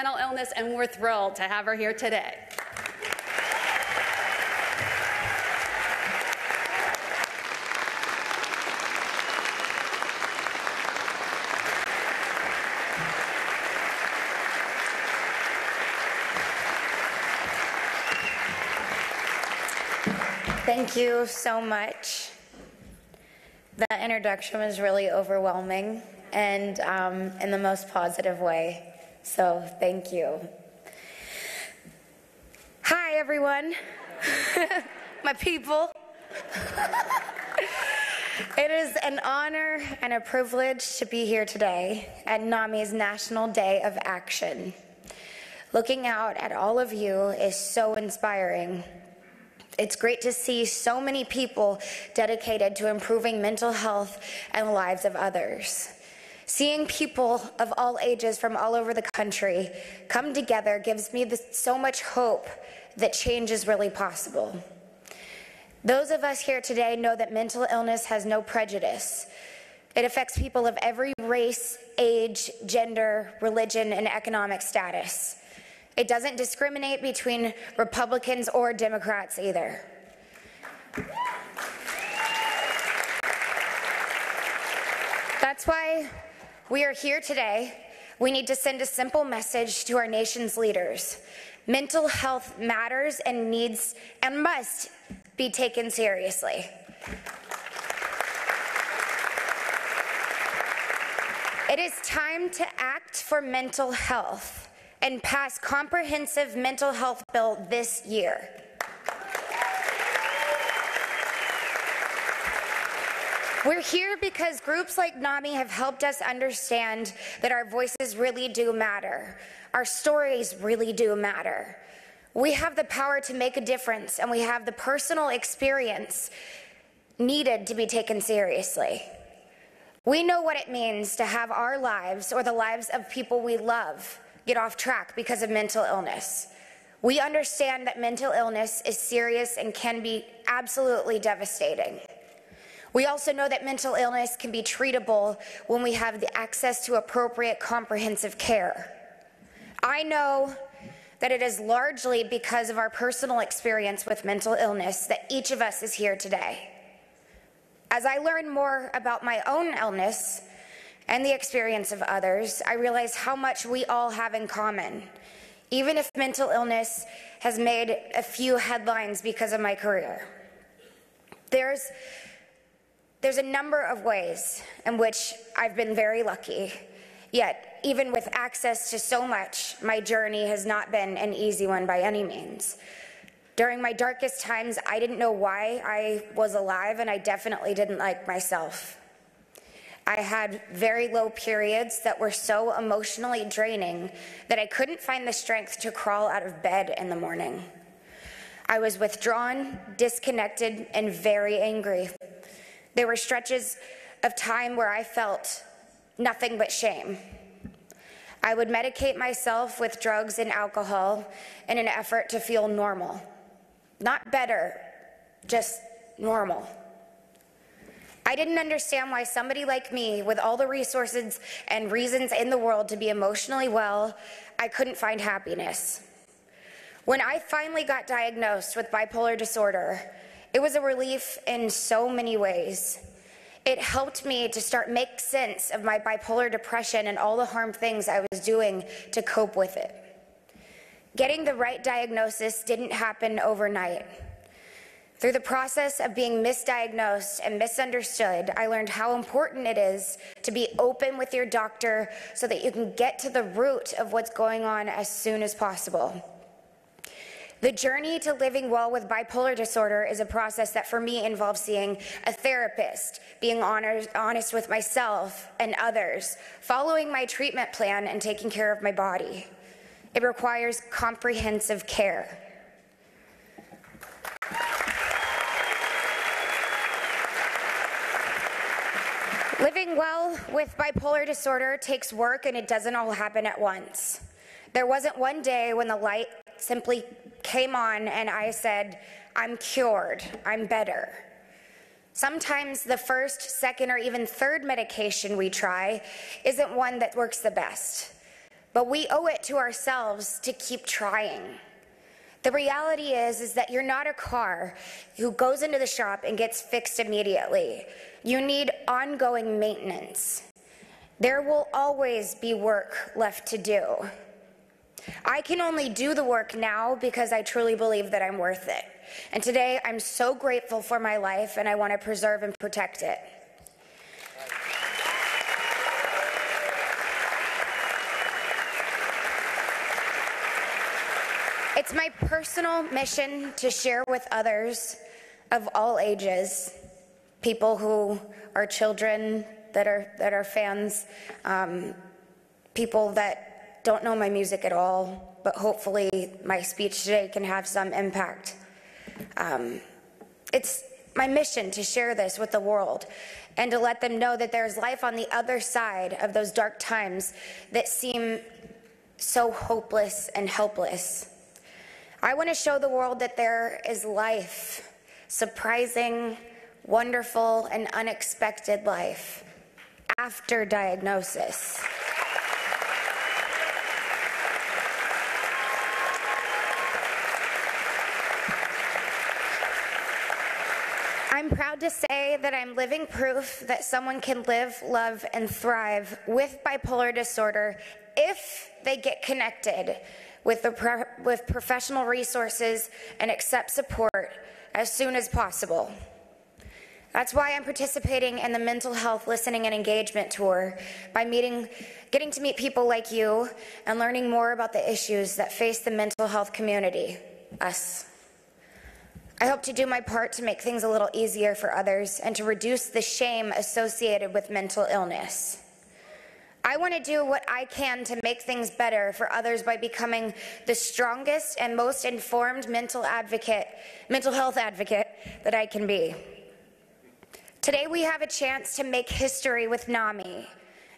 mental illness, and we're thrilled to have her here today. Thank you so much. That introduction was really overwhelming and in the most positive way. So thank you. Hi, everyone. My people. It is an honor and a privilege to be here today at NAMI's National Day of Action. Looking out at all of you is so inspiring. It's great to see so many people dedicated to improving mental health and the lives of others. Seeing people of all ages from all over the country come together gives me so much hope that change is really possible. Those of us here today know that mental illness has no prejudice. It affects people of every race, age, gender, religion, and economic status. It doesn't discriminate between Republicans or Democrats either. That's why we are here today. We need to send a simple message to our nation's leaders. Mental health matters and needs and must be taken seriously. It is time to act for mental health and pass comprehensive mental health bill this year. We're here because groups like NAMI have helped us understand that our voices really do matter. Our stories really do matter. We have the power to make a difference, and we have the personal experience needed to be taken seriously. We know what it means to have our lives or the lives of people we love get off track because of mental illness. We understand that mental illness is serious and can be absolutely devastating. We also know that mental illness can be treatable when we have the access to appropriate comprehensive care. I know that it is largely because of our personal experience with mental illness that each of us is here today. As I learn more about my own illness and the experience of others, I realize how much we all have in common, even if mental illness has made a few headlines because of my career. There's a number of ways in which I've been very lucky, yet even with access to so much, my journey has not been an easy one by any means. During my darkest times, I didn't know why I was alive, and I definitely didn't like myself. I had very low periods that were so emotionally draining that I couldn't find the strength to crawl out of bed in the morning. I was withdrawn, disconnected, and very angry. There were stretches of time where I felt nothing but shame. I would medicate myself with drugs and alcohol in an effort to feel normal. Not better, just normal. I didn't understand why somebody like me, with all the resources and reasons in the world to be emotionally well, I couldn't find happiness. When I finally got diagnosed with bipolar disorder, it was a relief in so many ways. It helped me to start make sense of my bipolar depression and all the harm things I was doing to cope with it. Getting the right diagnosis didn't happen overnight. Through the process of being misdiagnosed and misunderstood, I learned how important it is to be open with your doctor so that you can get to the root of what's going on as soon as possible. The journey to living well with bipolar disorder is a process that for me involves seeing a therapist, being honest with myself and others, following my treatment plan, and taking care of my body. It requires comprehensive care. Living well with bipolar disorder takes work, and it doesn't all happen at once. There wasn't one day when the light simply came on and I said, I'm cured, I'm better. Sometimes the first, second, or even third medication we try isn't one that works the best. but we owe it to ourselves to keep trying. The reality is that you're not a car who goes into the shop and gets fixed immediately. You need ongoing maintenance. There will always be work left to do. I can only do the work now because I truly believe that I'm worth it. And today, I'm so grateful for my life, and I want to preserve and protect it. It's my personal mission to share with others of all ages, people who are children that are fans, people that don't know my music at all, but hopefully my speech today can have some impact. It's my mission to share this with the world and to let them know that there's life on the other side of those dark times that seem so hopeless and helpless. I want to show the world that there is life, surprising, wonderful, and unexpected life after diagnosis. I'm proud to say that I'm living proof that someone can live, love, and thrive with bipolar disorder if they get connected with professional resources and accept support as soon as possible. That's why I'm participating in the Mental Health Listening and Engagement Tour by getting to meet people like you and learning more about the issues that face the mental health community, us. I hope to do my part to make things a little easier for others and to reduce the shame associated with mental illness. I want to do what I can to make things better for others by becoming the strongest and most informed mental health advocate that I can be. Today we have a chance to make history with NAMI,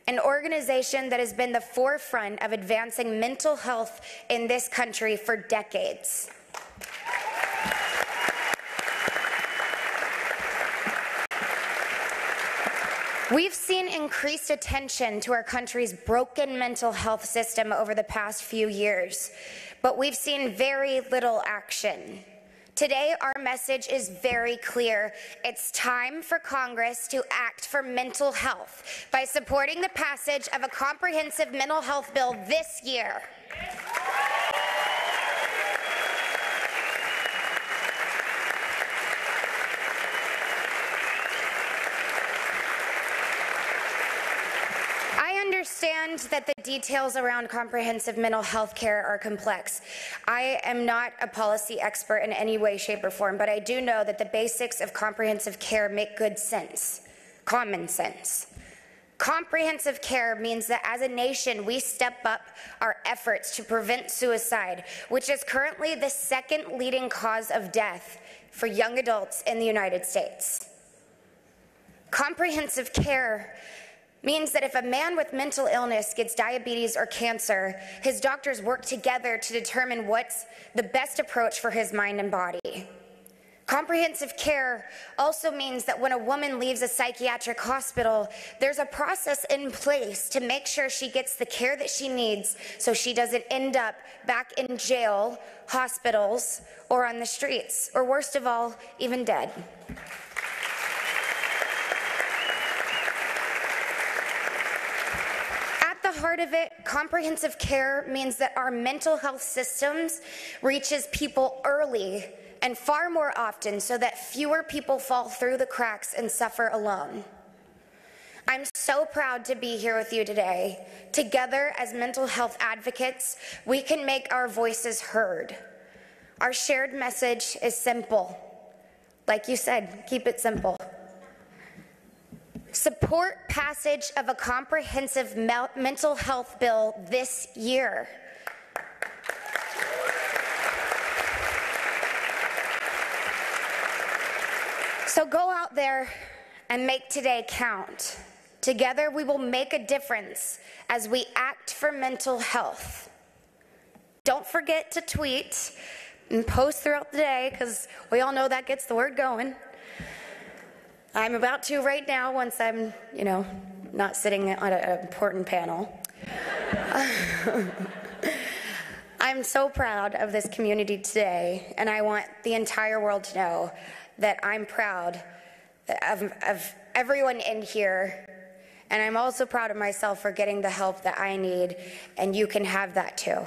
an organization that has been the forefront of advancing mental health in this country for decades. We've seen increased attention to our country's broken mental health system over the past few years, but we've seen very little action. Today, our message is very clear. It's time for Congress to act for mental health by supporting the passage of a comprehensive mental health bill this year. I understand that the details around comprehensive mental health care are complex. I am not a policy expert in any way, shape, or form, but I do know that the basics of comprehensive care make good sense, common sense. Comprehensive care means that as a nation, we step up our efforts to prevent suicide, which is currently the second leading cause of death for young adults in the United States. Comprehensive care means that if a man with mental illness gets diabetes or cancer, his doctors work together to determine what's the best approach for his mind and body. Comprehensive care also means that when a woman leaves a psychiatric hospital, there's a process in place to make sure she gets the care that she needs so she doesn't end up back in jail, hospitals, or on the streets, or worst of all, even dead. At the heart of it, comprehensive care means that our mental health systems reaches people early and far more often so that fewer people fall through the cracks and suffer alone. I'm so proud to be here with you today. Together as mental health advocates, we can make our voices heard. Our shared message is simple. Like you said, keep it simple. Support passage of a comprehensive mental health bill this year. So go out there and make today count. Together we will make a difference as we act for mental health. Don't forget to tweet and post throughout the day, because we all know that gets the word going. I'm about to right now once I'm, not sitting on an important panel. I'm so proud of this community today, and I want the entire world to know that I'm proud of everyone in here, and I'm also proud of myself for getting the help that I need, and you can have that too.